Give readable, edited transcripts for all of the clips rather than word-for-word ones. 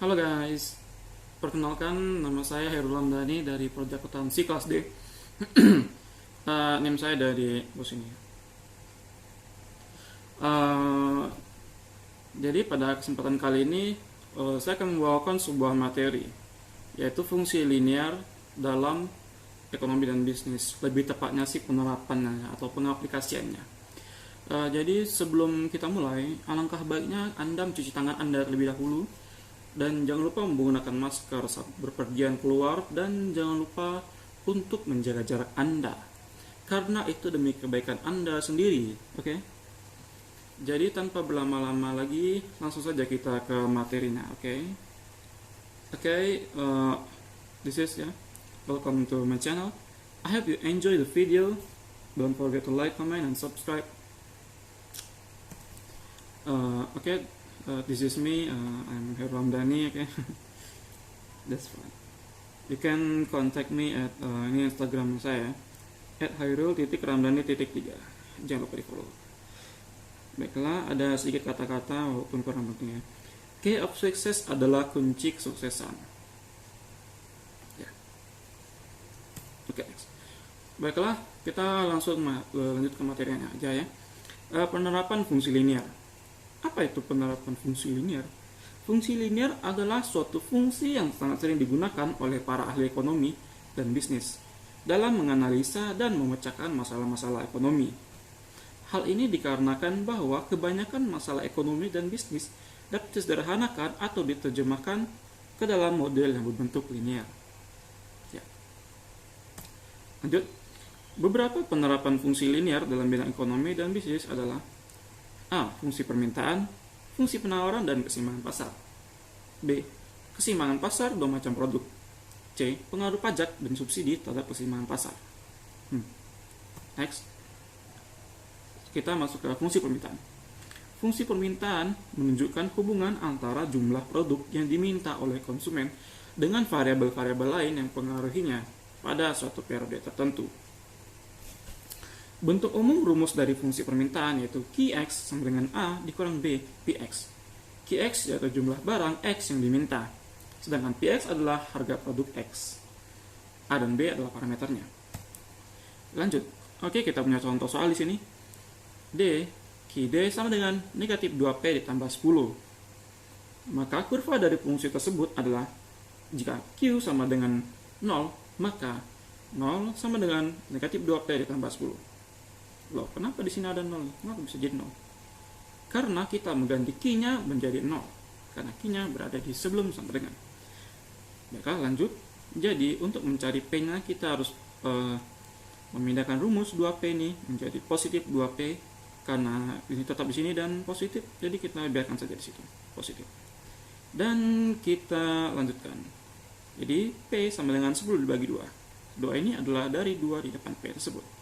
Halo guys, perkenalkan nama saya Hairul Hamdani dari Proyek Akuntansi kelas D. Name saya dari bos ini. Uh, jadi pada kesempatan kali ini saya akan membawakan sebuah materi, yaitu fungsi linear dalam ekonomi dan bisnis. Lebih tepatnya sih penerapannya atau pengaplikasiannya. Jadi sebelum kita mulai, alangkah baiknya Anda mencuci tangan Anda terlebih dahulu. Dan jangan lupa menggunakan masker saat berpergian keluar, dan jangan lupa untuk menjaga jarak Anda, karena itu demi kebaikan Anda sendiri. Oke? Jadi tanpa berlama-lama lagi, langsung saja kita ke materinya. This is welcome to my channel. I hope you enjoy the video. Don't forget to like, comment, and subscribe. This is me. I'm Hairul Hamdani. Okay, that's fine. You can contact me at ini Instagram saya @hairul_ramdhani_3. Jangan lupa di follow. Baiklah, ada sedikit kata-kata walaupun kurang penting ya. Key of success adalah kunci kesuksesan. Ya. Oke. Baiklah, kita langsung lanjut ke materinya aja ya. Penerapan fungsi linear. Apa itu penerapan fungsi linear? Fungsi linear adalah suatu fungsi yang sangat sering digunakan oleh para ahli ekonomi dan bisnis dalam menganalisa dan memecahkan masalah-masalah ekonomi. Hal ini dikarenakan bahwa kebanyakan masalah ekonomi dan bisnis dapat disederhanakan atau diterjemahkan ke dalam model yang berbentuk linear. Ya. Lanjut. Beberapa penerapan fungsi linear dalam bidang ekonomi dan bisnis adalah: A. Fungsi permintaan, fungsi penawaran, dan keseimbangan pasar. B. Keseimbangan pasar dua macam produk. C. Pengaruh pajak dan subsidi terhadap keseimbangan pasar. Next. Kita masuk ke fungsi permintaan. Fungsi permintaan menunjukkan hubungan antara jumlah produk yang diminta oleh konsumen dengan variabel-variabel lain yang mempengaruhinya pada suatu periode tertentu. Bentuk umum rumus dari fungsi permintaan yaitu Qx sama dengan A dikurang B Px. Qx yaitu jumlah barang X yang diminta, sedangkan Px adalah harga produk X. A dan B adalah parameternya. Lanjut. Oke, kita punya contoh soal di sini. D, Qd sama dengan negatif 2P ditambah 10. Maka kurva dari fungsi tersebut adalah, jika Q sama dengan 0, maka 0 sama dengan negatif 2P ditambah 10. Loh, kenapa di sini ada 0? Kenapa bisa jadi 0? Karena kita mengganti Q-nya menjadi 0. Karena Q-nya berada di sebelum sama dengan. Baiklah, lanjut. Jadi, untuk mencari P-nya, kita harus memindahkan rumus 2P ini menjadi positif 2P. Karena ini tetap di sini dan positif. Jadi, kita biarkan saja di situ. Positif. Dan kita lanjutkan. Jadi, P sama dengan 10 dibagi 2. 2 ini adalah dari 2 di depan P tersebut.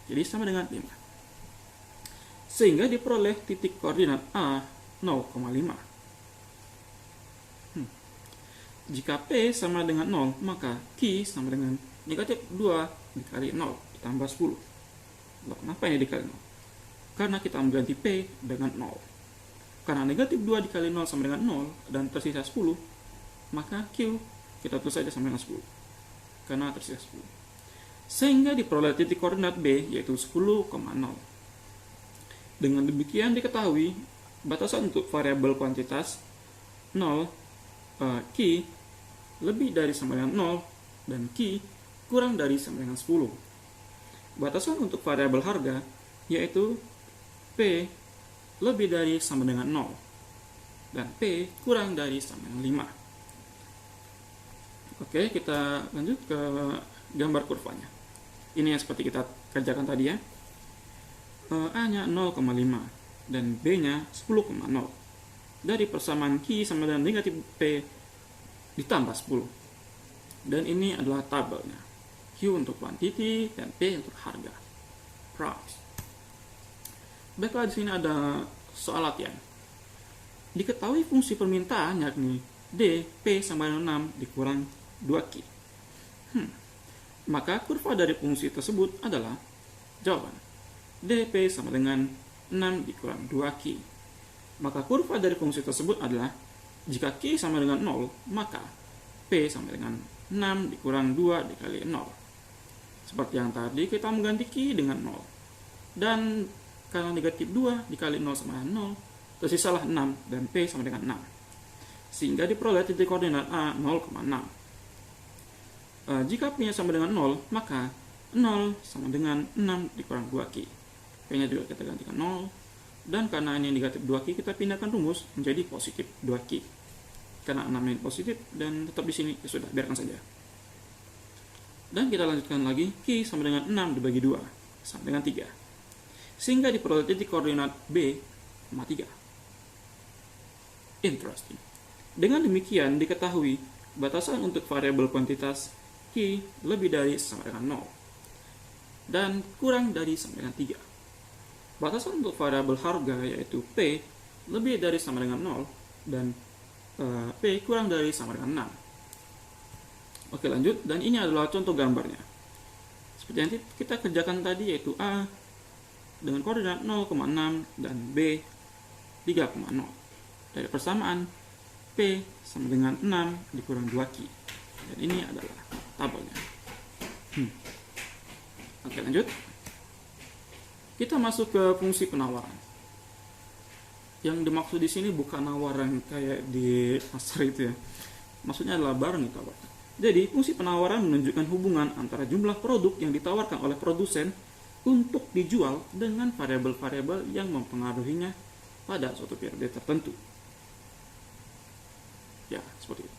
Jadi sama dengan 5. Sehingga diperoleh titik koordinat A 0,5. Jika P sama dengan 0, maka Q sama dengan negatif 2 dikali 0 ditambah 10. Loh, kenapa ini dikali 0? Karena kita mengganti P dengan 0. Karena negatif 2 dikali 0 sama dengan 0 dan tersisa 10, maka Q kita tulis saja sama dengan 10. Karena tersisa 10. Sehingga diperoleh titik koordinat B yaitu 10,0. Dengan demikian diketahui batasan untuk variabel kuantitas 0 Q lebih dari sama dengan 0 dan Q kurang dari sama dengan 10. Batasan untuk variabel harga yaitu P lebih dari sama dengan 0 dan P kurang dari sama dengan 5. Oke, kita lanjut ke gambar kurvanya. Ini yang seperti kita kerjakan tadi ya. A-nya 0,5 dan B-nya 10,0. Dari persamaan Q sama dengan negatif P ditambah 10. Dan ini adalah tabelnya. Q untuk quantity dan P untuk harga. Price. Baiklah, di sini ada soal latihan. Diketahui fungsi permintaan yakni D, P sama dengan 6 dikurang 2Q. Maka kurva dari fungsi tersebut adalah jawaban dp sama dengan 6 dikurang 2q. Maka kurva dari fungsi tersebut adalah Jika Q sama dengan 0, maka P sama dengan 6 dikurang 2 dikali 0. Seperti yang tadi, kita mengganti Q dengan 0. Dan karena negatif 2 dikali 0 sama dengan 0, tersisalah 6 dan P sama dengan 6. Sehingga diperoleh titik koordinat A 0,6. Jika P-nya sama dengan 0, maka 0 sama dengan 6 dikurang 2Q. P-nya juga kita gantikan 0. Dan karena ini negatif 2Q, kita pindahkan rumus menjadi positif 2Q. Karena 6 ini positif dan tetap di sini, ya sudah, biarkan saja. Dan kita lanjutkan lagi, Q sama dengan 6 dibagi 2, sama dengan 3. Sehingga diperoleh titik koordinat B, 3. Interesting. Dengan demikian, diketahui batasan untuk variabel kuantitas Q lebih dari sama dengan 0 dan kurang dari sama dengan 3. Batasan untuk variabel harga yaitu P lebih dari sama dengan 0 dan P kurang dari sama dengan 6. Oke, lanjut. Dan ini adalah contoh gambarnya. Seperti yang kita kerjakan tadi, yaitu A dengan koordinat 0,6 dan B 3,0. Dari persamaan, P sama dengan 6 dikurang 2Q. Dan ini adalah tabelnya. Oke, lanjut. Kita masuk ke fungsi penawaran. Yang dimaksud di sini bukan nawaran kayak di pasar itu ya. Maksudnya adalah barang yang ditawarkan. Jadi, fungsi penawaran menunjukkan hubungan antara jumlah produk yang ditawarkan oleh produsen untuk dijual dengan variabel-variabel yang mempengaruhinya pada suatu periode tertentu. Ya, seperti itu.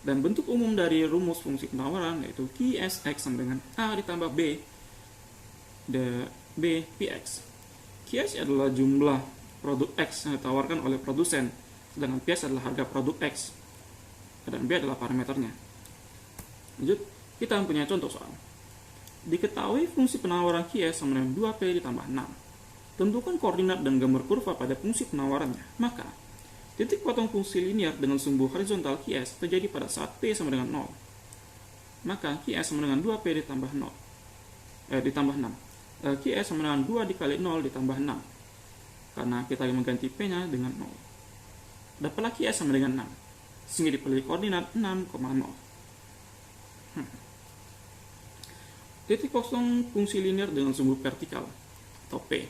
Dan bentuk umum dari rumus fungsi penawaran yaitu QSX sama dengan A ditambah B Px. QS adalah jumlah produk X yang ditawarkan oleh produsen, sedangkan Ps adalah harga produk X, dan B adalah parameternya. Lanjut, kita mempunyai contoh soal. Diketahui fungsi penawaran QS sama dengan 2P ditambah 6. Tentukan koordinat dan gambar kurva pada fungsi penawarannya. Maka, titik potong fungsi linear dengan sumbu horizontal QS terjadi pada saat P sama dengan 0. Maka, QS sama dengan 2P ditambah 6. QS sama dengan 2 dikali 0 ditambah 6. Karena kita mengganti P-nya dengan 0. Dapatlah QS sama dengan 6. Sehingga dipilih koordinat 6,0. Titik kosong fungsi linear dengan sumbu vertikal atau P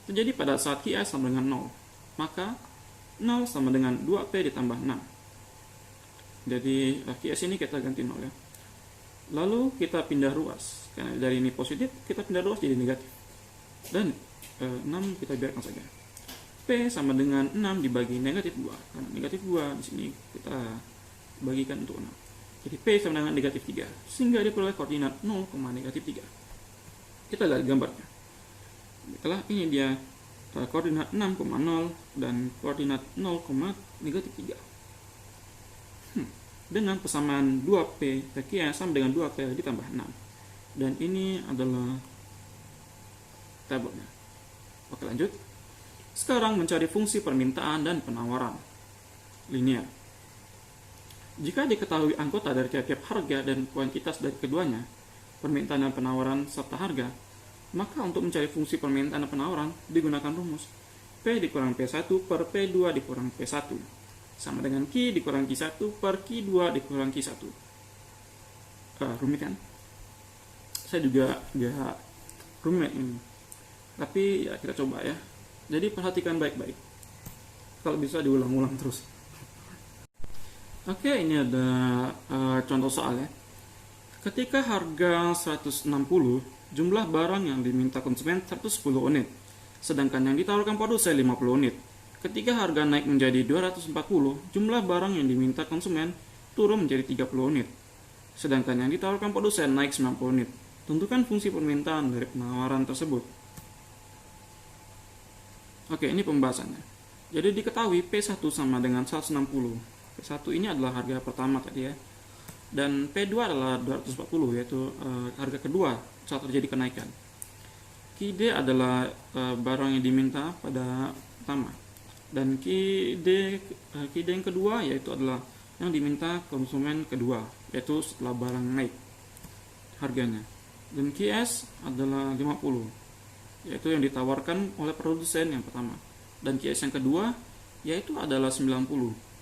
terjadi pada saat QS sama dengan 0. Maka 0 sama dengan 2P ditambah 6. Jadi QS ini kita ganti 0 ya. Lalu kita pindah ruas. Karena dari ini positif, kita pindah ruas jadi negatif. Dan 6 kita biarkan saja. P sama dengan 6 dibagi negatif 2. Karena negatif 2 di sini kita bagikan untuk 6. Jadi P sama dengan negatif 3. Sehingga diperoleh koordinat 0,-3. Kita lihat gambarnya. Setelah ini dia koordinat 6,0 dan koordinat 0,-3. Dengan persamaan 2P Q sama dengan 2P ditambah 6. Dan ini adalah tabelnya. Oke, lanjut. Sekarang mencari fungsi permintaan dan penawaran linear. Jika diketahui anggota dari tiap-tiap harga dan kuantitas dari keduanya, permintaan dan penawaran serta harga, maka untuk mencari fungsi permintaan dan penawaran digunakan rumus P dikurang P1 per P2 dikurang P1 sama dengan Q dikurang Q1 per Q2 dikurang Q1. Rumit kan? Saya juga agak rumit ini. Tapi ya kita coba ya. Jadi perhatikan baik-baik. Kalau bisa diulang-ulang terus. Oke, ini ada contoh soal ya. Ketika harga 160, jumlah barang yang diminta konsumen 110 unit. Sedangkan yang ditawarkan produsen 50 unit. Ketika harga naik menjadi 240, jumlah barang yang diminta konsumen turun menjadi 30 unit. Sedangkan yang ditawarkan produsen naik 90 unit. Tentukan fungsi permintaan dari penawaran tersebut. Oke, ini pembahasannya. Jadi diketahui P1 sama dengan 160. P1 ini adalah harga pertama tadi ya. Dan P2 adalah 240, yaitu harga kedua saat terjadi kenaikan. QD adalah barang yang diminta pada pertama. Dan QD yang kedua yaitu adalah yang diminta konsumen kedua, yaitu setelah barang naik harganya. Dan QS adalah 50, yaitu yang ditawarkan oleh produsen yang pertama. Dan QS yang kedua yaitu adalah 90,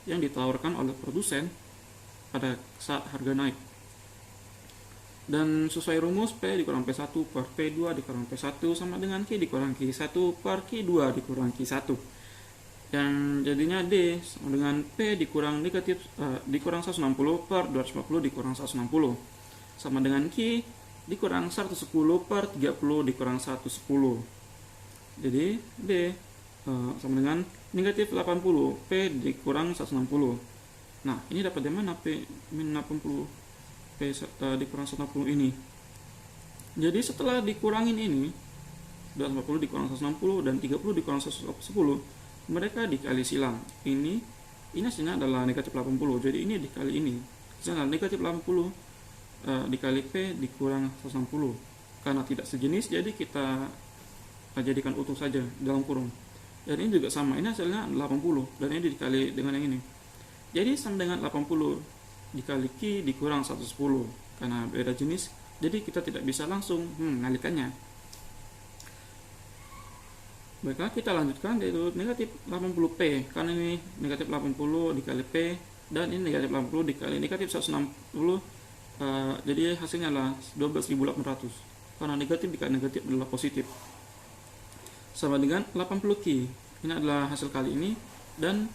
yang ditawarkan oleh produsen pada saat harga naik. Dan sesuai rumus P dikurang P1 per P2 dikurang P1 sama dengan Q dikurang Q1 per Q2 dikurang Q1. Yang jadinya D sama dengan P dikurang dikurang 160 per 240 dikurang 160 sama dengan Q dikurang 110 per 30 dikurang 110. Jadi D sama dengan negatif 80 P dikurang 160. Nah, ini dapat dari mana P min 80 P dikurang 160 ini? Jadi setelah dikurangin ini 240 dikurang 160 dan 30 dikurang 110, mereka dikali silang. Ini hasilnya adalah negatif 80. Jadi ini dikali ini. Hasilnya negatif 80 dikali P dikurang 160. Karena tidak sejenis, jadi kita jadikan utuh saja dalam kurung. Dan ini juga sama, ini hasilnya 80 dan ini dikali dengan yang ini. Jadi sama dengan 80 dikali Q dikurang 110. Karena beda jenis, jadi kita tidak bisa langsung mengalihkannya. Baiklah, kita lanjutkan, yaitu negatif 80P. Karena ini negatif 80 dikali P dan ini negatif 80 dikali negatif 160. Jadi hasilnya adalah 12.800. Karena negatif dikali negatif adalah positif. Sama dengan 80 Q. Ini adalah hasil kali ini dan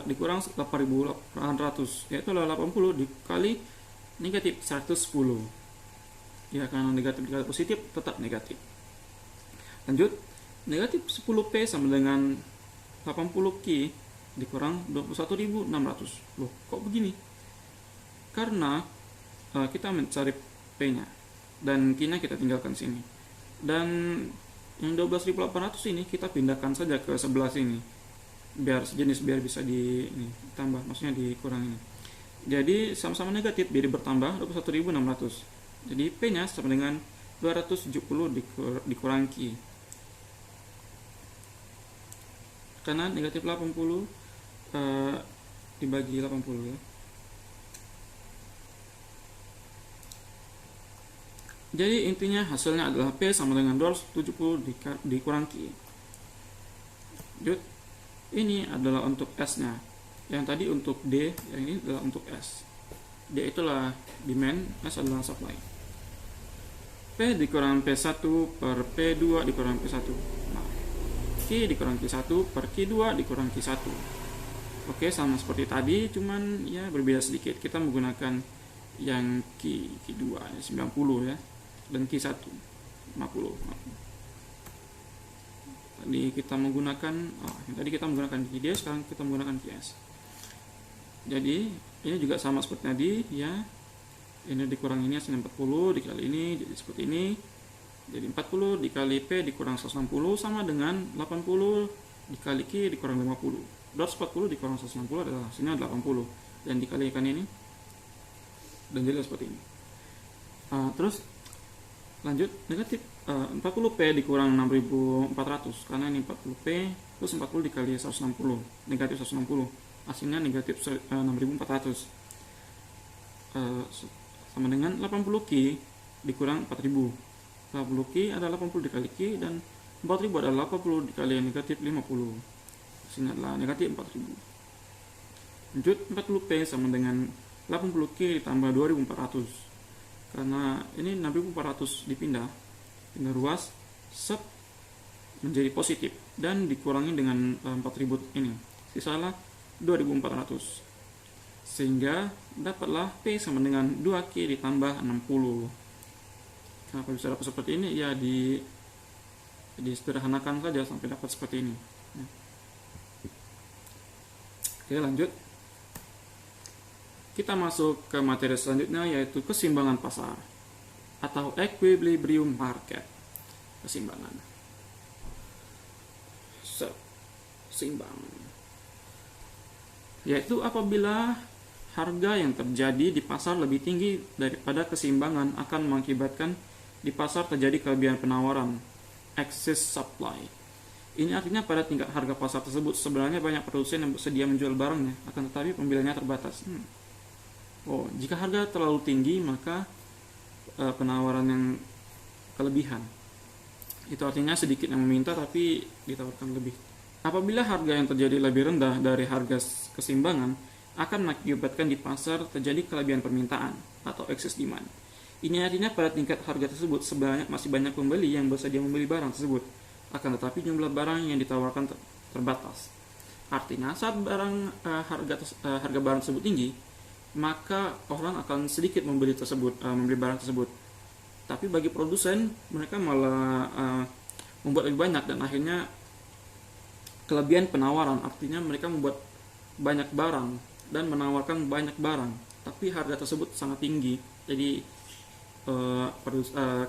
dikurang 8.800, yaitu adalah 80 dikali negatif 110. Ya, karena negatif dikali positif tetap negatif. Lanjut, negatif 10P sama dengan 80 Q dikurang 21.600. Loh, kok begini? Karena kita mencari P-nya dan Q-nya kita tinggalkan sini. Dan yang 12.800 ini kita pindahkan saja ke sebelah sini. Biar sejenis, biar bisa ditambah, maksudnya dikurang ini. Jadi sama-sama negatif, jadi bertambah 21.600. Jadi P-nya sama dengan 270 dikurang Q. Karena negatif 80 dibagi 80 ya. Jadi intinya hasilnya adalah P sama dengan 270 dikurang Q. Lanjut, ini adalah untuk S-nya. Yang tadi untuk D, yang ini adalah untuk S. D itulah demand, S adalah supply. P dikurang P1 per P2 dikurang P1. Nah, Q dikurang Q1 per Q2 dikurang Q1. Oke, sama seperti tadi, cuman ya berbeda sedikit. Kita menggunakan yang Q2 90 ya. Dan Q1 50. Tadi kita menggunakan tadi kita menggunakan QD, sekarang kita menggunakan QS. Jadi ini juga sama seperti tadi ya. Ini dikurang ini hasilnya 40 dikali ini jadi seperti ini. Jadi 40 dikali P dikurang 160 sama dengan 80 dikali Q dikurang 50. 240 dikurang 160 adalah hasilnya 80 dan dikalikan ini dan jadi seperti ini. Terus lanjut, negatif 40P dikurang 6.400 karena ini 40P plus 40 dikali 160 negatif 160, hasilnya negatif 6.400 sama dengan 80Q dikurang 4.000. 80Q adalah 80 dikali Q dan 4.000 adalah 80 dikali negatif 50, hasilnya adalah negatif 4.000. Lanjut, 40P sama dengan 80Q ditambah 2.400 karena ini 6.400 pindah ruas menjadi positif dan dikurangi dengan 4.000 ini, sisalah 2.400 sehingga dapatlah P sama dengan 2Q ditambah 60. Kenapa bisa dapat seperti ini? Ya disederhanakan saja sampai dapat seperti ini. Oke, lanjut. Kita masuk ke materi selanjutnya, yaitu keseimbangan pasar atau equilibrium market. Keseimbangan. Seimbang. Yaitu apabila harga yang terjadi di pasar lebih tinggi daripada keseimbangan akan mengakibatkan di pasar terjadi kelebihan penawaran, excess supply. Ini artinya pada tingkat harga pasar tersebut sebenarnya banyak produsen yang bersedia menjual barangnya, akan tetapi pembeliannya terbatas. Jika harga terlalu tinggi maka penawaran yang kelebihan. Itu artinya sedikit yang meminta tapi ditawarkan lebih. Apabila harga yang terjadi lebih rendah dari harga keseimbangan, akan mengakibatkan di pasar terjadi kelebihan permintaan atau excess demand. Ini artinya pada tingkat harga tersebut masih banyak pembeli yang bersedia membeli barang tersebut, akan tetapi jumlah barang yang ditawarkan terbatas. Artinya saat harga barang tersebut tinggi, maka orang akan sedikit membeli barang tersebut. Tapi bagi produsen, mereka malah membuat lebih banyak, dan akhirnya kelebihan penawaran, artinya mereka membuat banyak barang dan menawarkan banyak barang, tapi harga tersebut sangat tinggi. Jadi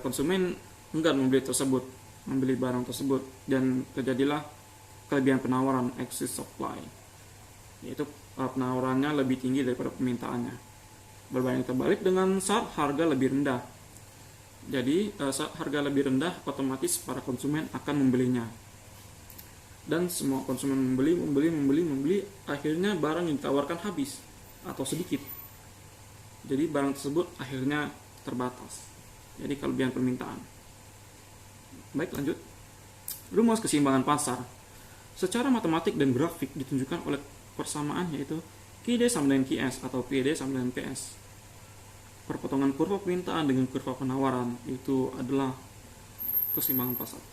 konsumen enggan membeli barang tersebut, dan terjadilah kelebihan penawaran, excess supply, yaitu penawarannya lebih tinggi daripada permintaannya. Berbanding terbalik dengan saat harga lebih rendah. Jadi saat harga lebih rendah, otomatis para konsumen akan membelinya, dan semua konsumen membeli, akhirnya barang yang ditawarkan habis atau sedikit. Jadi barang tersebut akhirnya terbatas. Jadi kelebihan permintaan. Baik, lanjut. Rumus keseimbangan pasar. Secara matematik dan grafik ditunjukkan oleh persamaan, yaitu QD sama dengan QS atau PD sama dengan PS. Perpotongan kurva permintaan dengan kurva penawaran itu adalah keseimbangan pasar,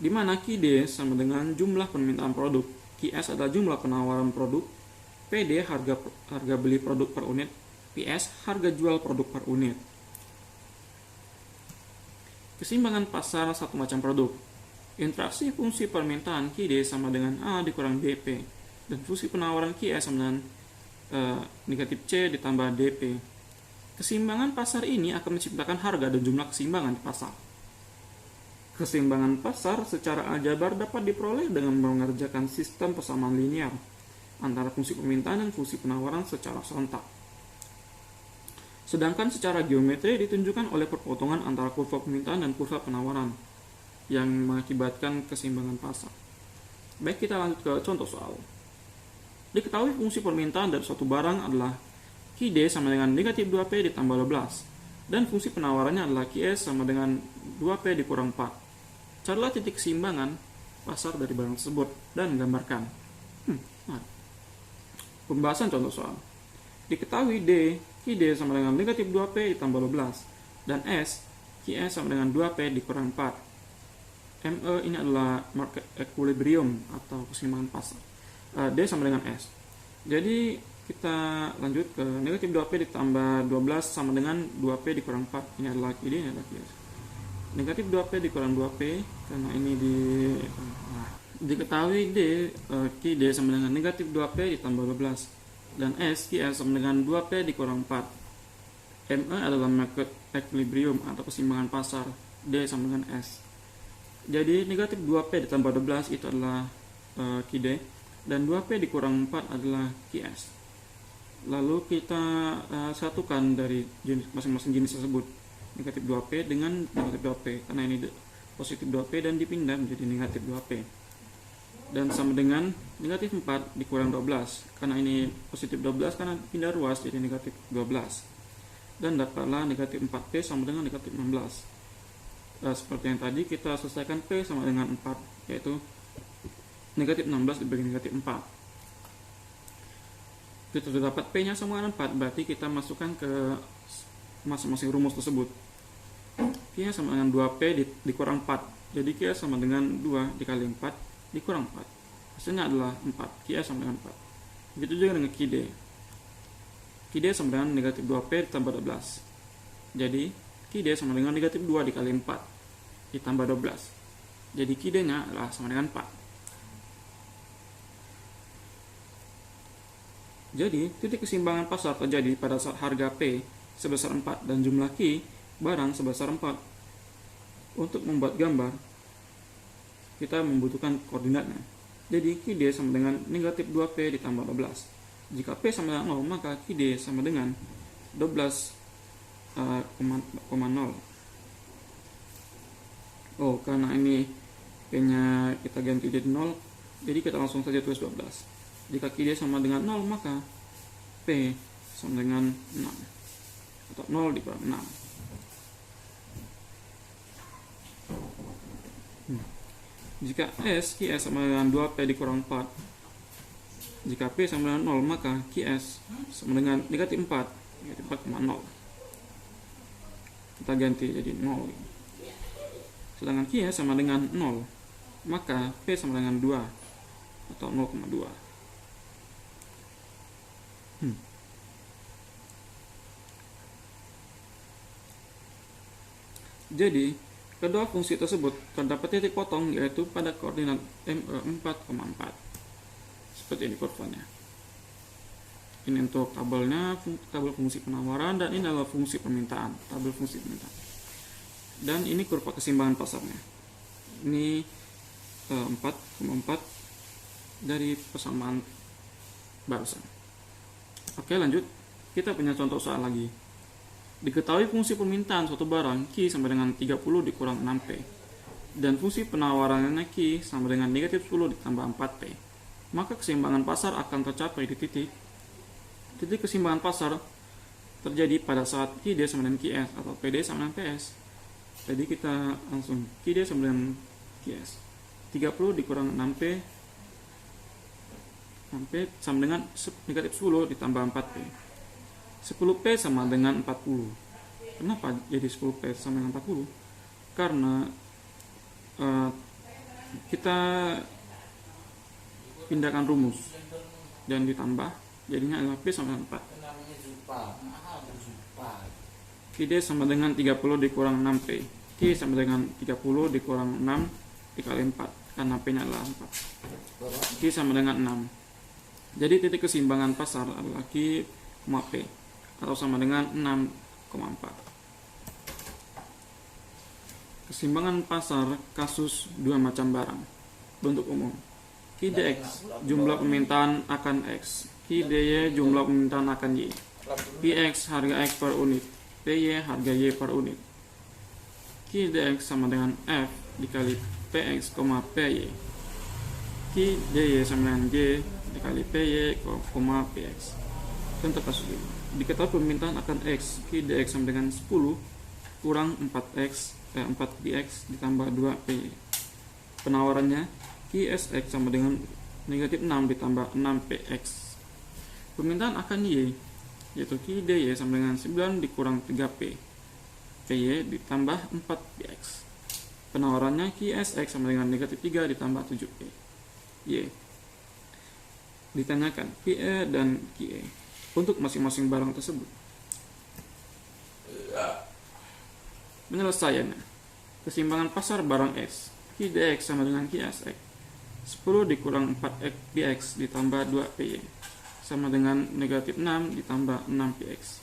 di mana QD sama dengan jumlah permintaan produk, QS adalah jumlah penawaran produk, PD harga beli produk per unit, PS harga jual produk per unit. Keseimbangan pasar satu macam produk. Interaksi fungsi permintaan QD sama dengan A dikurang DP, dan fungsi penawaran QS sama dengan negatif C ditambah DP. Keseimbangan pasar ini akan menciptakan harga dan jumlah keseimbangan di pasar. Keseimbangan pasar secara aljabar dapat diperoleh dengan mengerjakan sistem persamaan linear antara fungsi permintaan dan fungsi penawaran secara serentak. Sedangkan secara geometri ditunjukkan oleh perpotongan antara kurva permintaan dan kurva penawaran yang mengakibatkan keseimbangan pasar. Baik, kita lanjut ke contoh soal. Diketahui fungsi permintaan dari suatu barang adalah QD sama dengan negatif 2P ditambah 12, dan fungsi penawarannya adalah QS sama dengan 2P dikurang 4. Carilah titik keseimbangan pasar dari barang tersebut dan gambarkan. Pembahasan contoh soal. Diketahui D, QD sama dengan negatif 2P ditambah 12, dan S, QS sama dengan 2P dikurang 4. ME ini adalah market equilibrium atau keseimbangan pasar. D sama dengan S. Jadi kita lanjut ke negatif 2P ditambah 12 sama dengan 2P dikurang 4. Ini adalah QD, ini adalah QS. Negatif 2P dikurang 2P, karena ini diketahui D, QD sama dengan negatif 2P ditambah 12, dan S, QS sama dengan 2P dikurang 4. ME adalah market equilibrium atau keseimbangan pasar. D sama dengan S. Jadi negatif 2P ditambah 12 itu adalah QD, dan 2P dikurang 4 adalah QS. Lalu kita satukan dari masing-masing jenis tersebut, negatif 2P dengan negatif 2P, karena ini positif 2P dan dipindah menjadi negatif 2P, dan sama dengan negatif 4 dikurang 12, karena ini positif 12 karena pindah ruas jadi negatif 12, dan dapatlah negatif 4P sama dengan negatif 16. Seperti yang tadi kita selesaikan P sama dengan 4, yaitu negatif 16 dibagi negatif 4. Kita sudah dapat P nya sama dengan 4, berarti kita masukkan ke masing-masing rumus tersebut. Q sama dengan 2P dikurang 4, jadi Q sama dengan 2 dikali 4 dikurang 4, hasilnya adalah 4. Q sama dengan 4. Begitu juga dengan QD. QD sama dengan negatif 2P ditambah 12, jadi QD sama dengan negatif 2 dikali 4 ditambah 12, jadi QD nya adalah sama dengan 4. Jadi, titik keseimbangan pasar terjadi pada saat harga P sebesar 4 dan jumlah Q barang sebesar 4. Untuk membuat gambar, kita membutuhkan koordinatnya. Jadi, QD sama dengan negatif 2P ditambah 12. Jika P sama dengan 0, maka QD sama dengan 12,0. Karena ini P-nya kita ganti jadi 0, jadi kita langsung saja tulis 12. Jika QD sama dengan 0, maka P sama dengan 6, atau 0 dikurang 6. Jika QS sama dengan 2P dikurang 4, jika P sama dengan 0, maka QS sama dengan negatif 4, negatif 4,0. Kita ganti jadi 0. Sedangkan QS sama dengan 0, maka P sama dengan 2 atau 0,2. Jadi, kedua fungsi tersebut terdapat titik potong, yaitu pada koordinat ME 4,4. Seperti ini kurvanya. Ini untuk tabelnya, tabel fungsi penawaran, dan ini adalah fungsi permintaan, tabel fungsi permintaan. Dan ini kurva keseimbangan pasarnya. Ini 4,4 dari persamaan barusan. Oke, lanjut. Kita punya contoh soal lagi. Diketahui fungsi permintaan suatu barang Q sama dengan 30 dikurang 6P, dan fungsi penawarannya Q sama dengan negatif 10 ditambah 4P. Maka keseimbangan pasar akan tercapai di titik keseimbangan pasar terjadi pada saat QD sama dengan QS atau PD sama dengan PS. Jadi kita langsung QD sama dengan QS. 30 dikurang 6P sama dengan negatif 10 ditambah 4P. 10P sama dengan 40. Kenapa jadi 10P sama dengan 40? Karena kita pindahkan rumus dan ditambah, jadinya adalah P sama dengan 4. QD sama dengan 30 dikurang 6P. Q sama dengan 30 dikurang 6 dikali 4, karena P nya adalah 4. Q sama dengan 6. Jadi titik keseimbangan pasar adalah Q, P, atau sama dengan 6,4. Keseimbangan pasar kasus dua macam barang. Bentuk umum. QDX jumlah permintaan akan X, QDY jumlah permintaan akan Y. PX harga X per unit, PY harga Y per unit. QDX sama dengan F dikali PX, PY. QDY sama dengan G dikali PY, PX. Contoh kasus ini. Diketahui permintaan akan X, QDX sama dengan 10 kurang 4PX ditambah 2PY. Penawarannya QSX sama dengan negatif 6 ditambah 6PX. Permintaan akan Y, yaitu QDY sama dengan 9 dikurang 3P, PY ditambah 4PX. Penawarannya QSX sama dengan negatif 3 ditambah 7P, Y. Ditanyakan PE dan QE untuk masing-masing barang tersebut. Penyelesaiannya, keseimbangan pasar barang X, QDX sama dengan QSX, 10 dikurang 4PX ditambah 2PY sama dengan negatif 6 ditambah 6PX.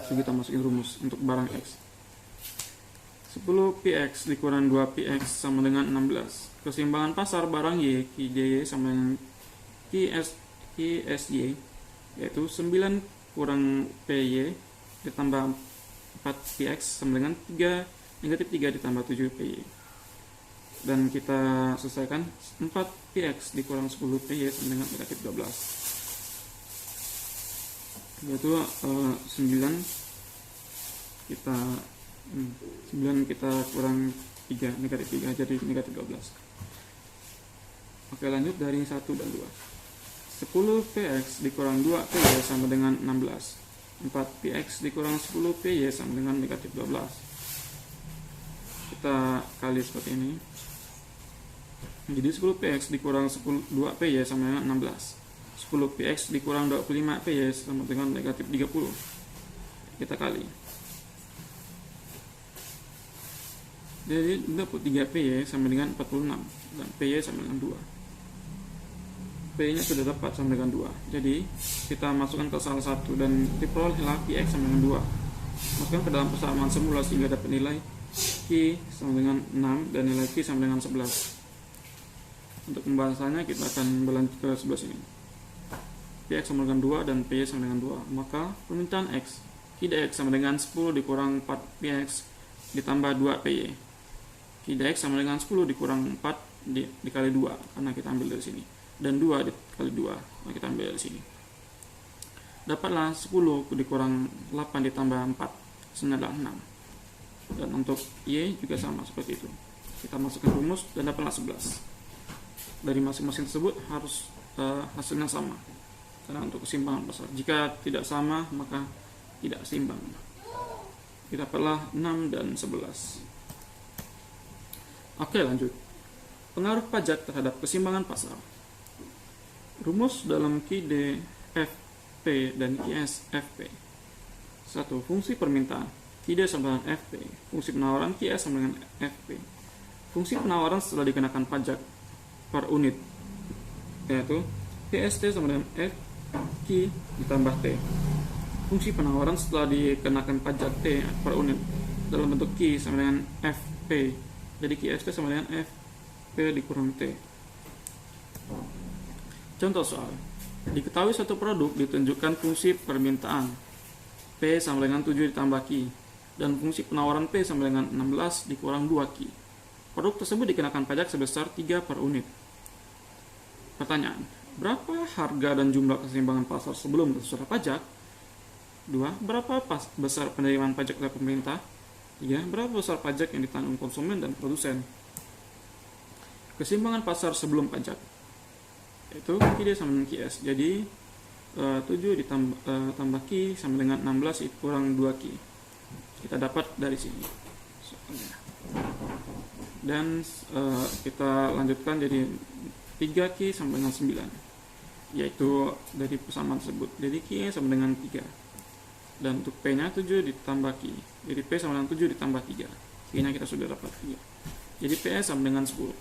So, kita masukin rumus untuk barang X. 10PX dikurang 2PX sama dengan 16. Keseimbangan pasar barang Y, QDY sama dengan QSY, yaitu 9 kurang PY ditambah 4PX sama dengan negatif 3 ditambah 7PY. Dan kita selesaikan 4PX dikurang 10PY sama dengan negatif 12, yaitu 9 kita kurang 3, negatif 3, jadi negatif 12. Oke, lanjut dari 1 dan 2. 10PX dikurang 2PY sama dengan 16. 4PX dikurang 10PY sama dengan negatif 12. Kita kali seperti ini. Jadi 10PX dikurang 2PY sama dengan 16. 10PX dikurang 25PY sama dengan negatif 30. Kita kali. Jadi dapat 3PY sama dengan 46 dan PY sama dengan 2. P nya sudah dapat sama dengan 2. Jadi kita masukkan ke salah satu dan diperolehlah PX sama dengan 2. Masukkan ke dalam persamaan semula sehingga dapat nilai Q sama dengan 6 dan nilai Q sama dengan 11. Untuk pembahasannya kita akan berlanjut ke sebelah sini. PX sama dengan 2 dan PY sama dengan 2. Maka permintaan X, QDX sama dengan 10 dikurang 4PX ditambah 2PY. QDX sama dengan 10 dikurang 4 dikali 2, karena kita ambil dari sini. Dan 2 dikali 2, nah kita ambil dari sini. Dapatlah 10 dikurang 8 ditambah 4, senilai 6. Dan untuk Y juga sama seperti itu. Kita masukkan rumus dan dapatlah 11. Dari masing-masing tersebut harus hasilnya sama, karena untuk keseimbangan pasar. Jika tidak sama maka tidak seimbang. Kita dapatlah 6 dan 11. Oke, lanjut. Pengaruh pajak terhadap keseimbangan pasar. Rumus dalam QD FP dan QS FP. 1. Fungsi permintaan QD sama dengan FP. Fungsi penawaran QS sama dengan FP. Fungsi penawaran setelah dikenakan pajak per unit, yaitu PST sama dengan FQ ditambah T. Fungsi penawaran setelah dikenakan pajak T per unit dalam bentuk Q sama dengan FP. Jadi QST sama dengan FP dikurang T. Contoh soal. Diketahui satu produk ditunjukkan fungsi permintaan P sama dengan 7 ditambah Q dan fungsi penawaran P sama dengan 16 dikurang 2Q. Produk tersebut dikenakan pajak sebesar 3 per unit. Pertanyaan, berapa harga dan jumlah keseimbangan pasar sebelum tersurat pajak? 2. Berapa besar penerimaan pajak oleh pemerintah? 3. Berapa besar pajak yang ditanggung konsumen dan produsen? Keseimbangan pasar sebelum pajak, yaitu QD sama dengan QS. Jadi 7 ditambah Q sama dengan 16 kurang 2Q. Kita dapat dari sini. Dan kita lanjutkan jadi 3Q sama dengan 9, yaitu dari persamaan tersebut. Jadi Q sama dengan 3. Dan untuk P nya 7 ditambah Q. Jadi P sama dengan 7 ditambah 3. Q nya kita sudah dapat 3. Jadi PS sama dengan 10.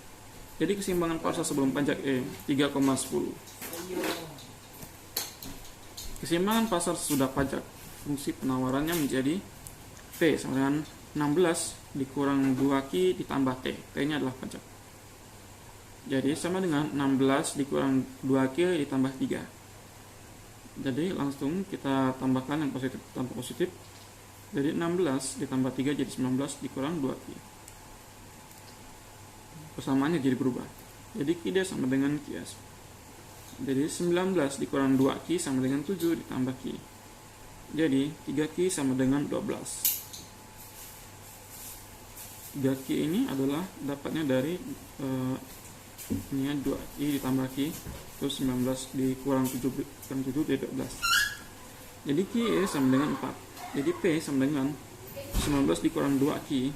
Jadi keseimbangan pasar sebelum pajak 3,10. Keseimbangan pasar sesudah pajak, fungsi penawarannya menjadi P sama dengan 16 dikurang 2Q ditambah T. T nya adalah pajak. Jadi sama dengan 16 dikurang 2Q ditambah 3. Jadi langsung kita tambahkan yang positif tanpa positif. Jadi 16 ditambah 3 jadi 19 dikurang 2Q. Persamaannya jadi berubah. Jadi QD sama dengan QS. Jadi 19 dikurang 2Q sama dengan 7 ditambah Q. Jadi 3Q sama dengan 12. 3Q ini adalah dapatnya dari ini ya, 2i ditambah Q, terus 19 dikurang 7 jadi 12. Jadi Q sama dengan 4. Jadi P sama dengan 19 dikurang 2Q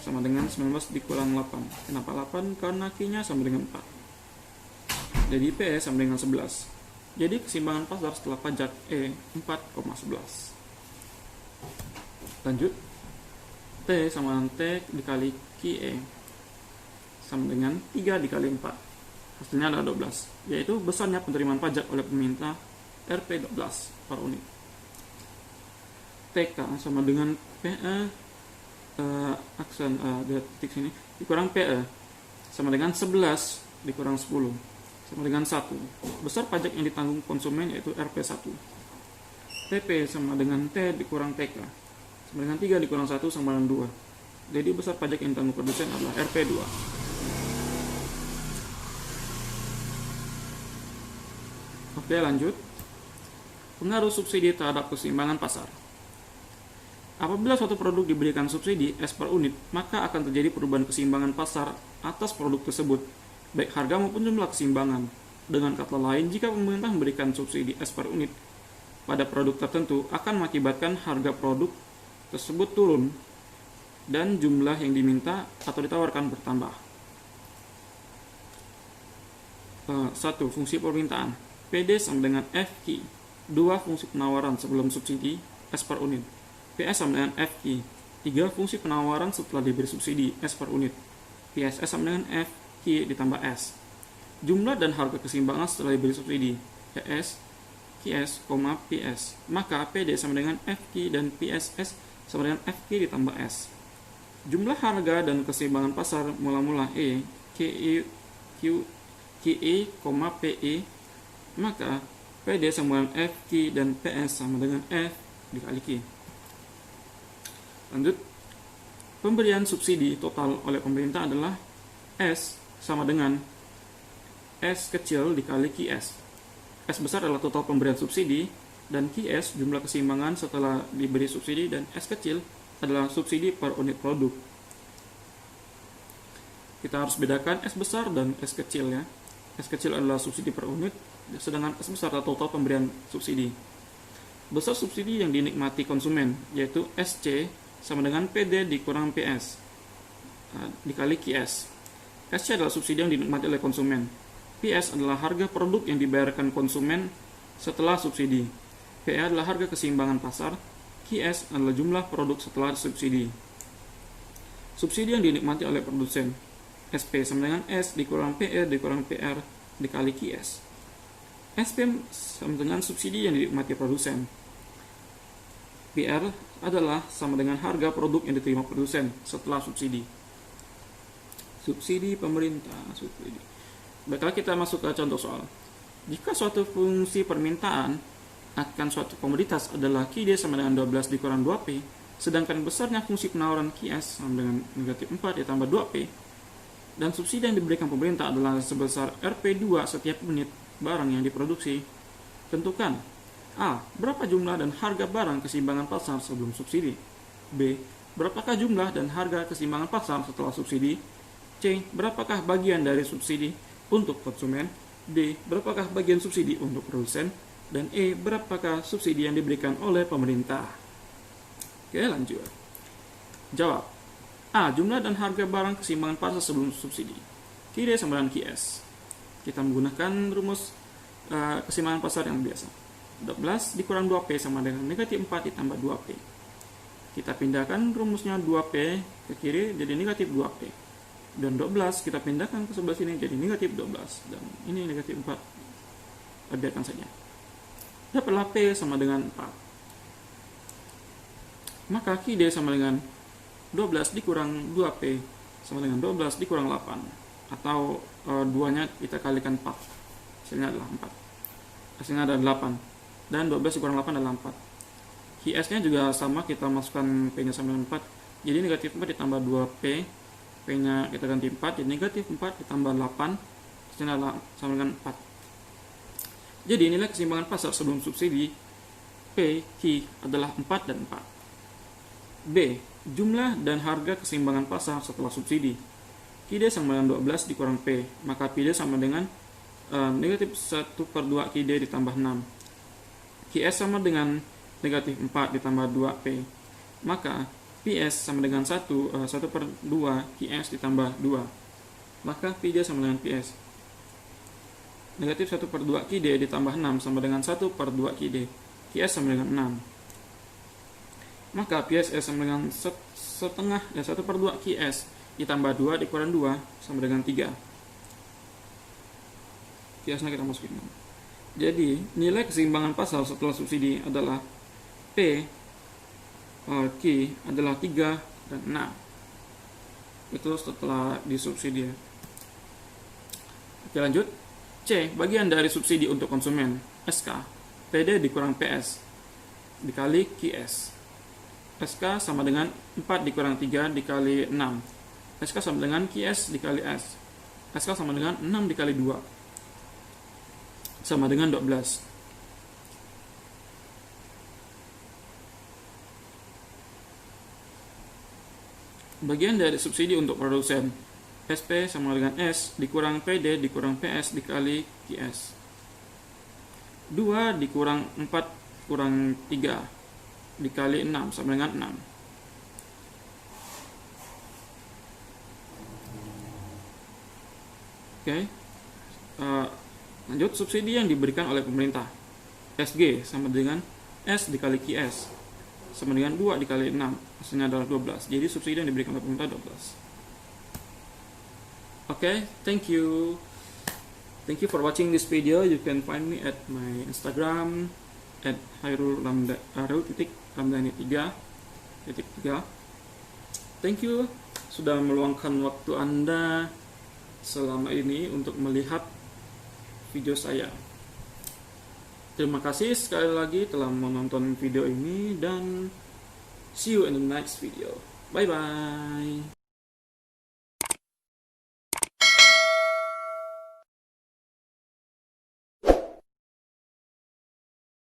sama dengan 19 dikurang 8. Kenapa 8? Karena Q nya sama dengan 4. Jadi P sama dengan 11. Jadi keseimbangan pasar setelah pajak 4,11. Lanjut. T sama dengan T dikali QE sama dengan 3 dikali 4. Hasilnya adalah 12, yaitu besarnya penerimaan pajak oleh pemerintah Rp 12 per unit. TK sama dengan PE aksen titik sini dikurang PE sama dengan 11 dikurang 10 sama dengan 1. Besar pajak yang ditanggung konsumen yaitu Rp1. TP sama dengan T dikurang TK sama dengan 3 dikurang 1 sama dengan 2. Jadi besar pajak yang ditanggung produsen adalah Rp2. Oke, lanjut. Pengaruh subsidi terhadap keseimbangan pasar. Apabila suatu produk diberikan subsidi S per unit, maka akan terjadi perubahan keseimbangan pasar atas produk tersebut, baik harga maupun jumlah keseimbangan. Dengan kata lain, jika pemerintah memberikan subsidi S per unit pada produk tertentu, akan mengakibatkan harga produk tersebut turun dan jumlah yang diminta atau ditawarkan bertambah. 1. Fungsi permintaan PD sama dengan FQ. 2. Fungsi penawaran sebelum subsidi S per unit. PS sama dengan FQ. 3. Fungsi penawaran setelah diberi subsidi S per unit. PSS sama dengan FQ ditambah S. Jumlah dan harga keseimbangan setelah diberi subsidi PS, QS, PS. Maka PD sama dengan FQ dan PSS sama dengan FQ ditambah S. Jumlah harga dan keseimbangan pasar mula-mula QE, PE, maka PD sama dengan FQ dan PS sama dengan F dikali Q. Lanjut, pemberian subsidi total oleh pemerintah adalah S sama dengan S kecil dikali QS. S besar adalah total pemberian subsidi dan QS jumlah keseimbangan setelah diberi subsidi dan S kecil adalah subsidi per unit produk. kita harus bedakan S besar dan S kecil ya. S kecil adalah subsidi per unit, sedangkan S besar adalah total pemberian subsidi. Besar subsidi yang dinikmati konsumen, yaitu SC sama dengan PD dikurang PS dikali QS. SC adalah subsidi yang dinikmati oleh konsumen. PS adalah harga produk yang dibayarkan konsumen setelah subsidi. PE adalah harga keseimbangan pasar. QS adalah jumlah produk setelah subsidi. Subsidi yang dinikmati oleh produsen. SP sama dengan S dikurang PE dikurang PR dikali QS. SP sama dengan subsidi yang dinikmati produsen. PR adalah sama dengan harga produk yang diterima produsen setelah subsidi. Subsidi pemerintah. Baiklah, kita masuk ke contoh soal. Jika suatu fungsi permintaan akan suatu komoditas adalah QD sama dengan 12 dikurang 2P, sedangkan besarnya fungsi penawaran QS sama dengan negatif 4 ditambah 2P, dan subsidi yang diberikan pemerintah adalah sebesar Rp2 setiap unit barang yang diproduksi. Tentukan A. Berapa jumlah dan harga barang keseimbangan pasar sebelum subsidi? B. Berapakah jumlah dan harga keseimbangan pasar setelah subsidi? C. Berapakah bagian dari subsidi untuk konsumen? D. Berapakah bagian subsidi untuk produsen? Dan E. Berapakah subsidi yang diberikan oleh pemerintah? Oke, lanjut. Jawab. A. Jumlah dan harga barang keseimbangan pasar sebelum subsidi. QD sama dengan QS. Kita menggunakan rumus keseimbangan pasar yang biasa. 12 dikurang 2P sama dengan negatif 4 ditambah 2P. Kita pindahkan rumusnya 2P ke kiri jadi negatif 2P. Dan 12 kita pindahkan ke sebelah sini jadi negatif 12. Dan ini negatif 4. Biarkan saja. Dapatlah P sama dengan 4. Maka QD sama dengan 12 dikurang 2P sama dengan 12 dikurang 8. Atau 2-nya kita kalikan 4. Hasilnya adalah 4. Hasilnya adalah 8. Dan 12 dikurang 8 adalah 4. QS-nya juga sama, kita masukkan P-nya sama dengan 4. Jadi negatif 4 ditambah 2P. P-nya kita ganti 4. Jadi negatif 4 ditambah 8. Hasilnya adalah sama dengan 4. Jadi nilai keseimbangan pasar sebelum subsidi P, Q adalah 4 dan 4. B. Jumlah dan harga keseimbangan pasar setelah subsidi. QD sama dengan 12 dikurang P, maka PD sama dengan negatif 1/2 QD ditambah 6. QS sama dengan negatif 4 ditambah 2P, maka PS sama dengan 1/2 QS ditambah 2. Maka PD sama dengan PS. Negatif 1/2 QD ditambah 6 sama dengan 1/2 QD. QS sama dengan 6. Maka PSS sama dengan setengah 1/2 QS ditambah 2 dikurang 2 sama dengan 3. QS-nya kita masukin. Jadi nilai keseimbangan pasar setelah subsidi adalah P Q adalah 3 dan 6. Itu setelah disubsidi. Oke, lanjut. C. Bagian dari subsidi untuk konsumen. SK PD dikurang PS dikali QS. SK sama dengan 4 dikurang 3 dikali 6. SK sama dengan QS dikali S. SK sama dengan 6 dikali 2 sama dengan 12. Bagian dari subsidi untuk produsen. SP sama dengan S dikurang PD dikurang PS dikali QS. 2 dikurang 4 kurang 3 dikali 6 sama dengan 6. Oke. Lanjut, subsidi yang diberikan oleh pemerintah. SG sama dengan S dikali QS sama dengan 2 dikali 6. Hasilnya adalah 12. Jadi subsidi yang diberikan oleh pemerintah 12. Okay, thank you for watching this video. You can find me at my Instagram at hairul_ramdhani3. Thank you sudah meluangkan waktu Anda selama ini untuk melihat video saya. Terima kasih sekali lagi telah menonton video ini dan see you in the next video. Bye bye.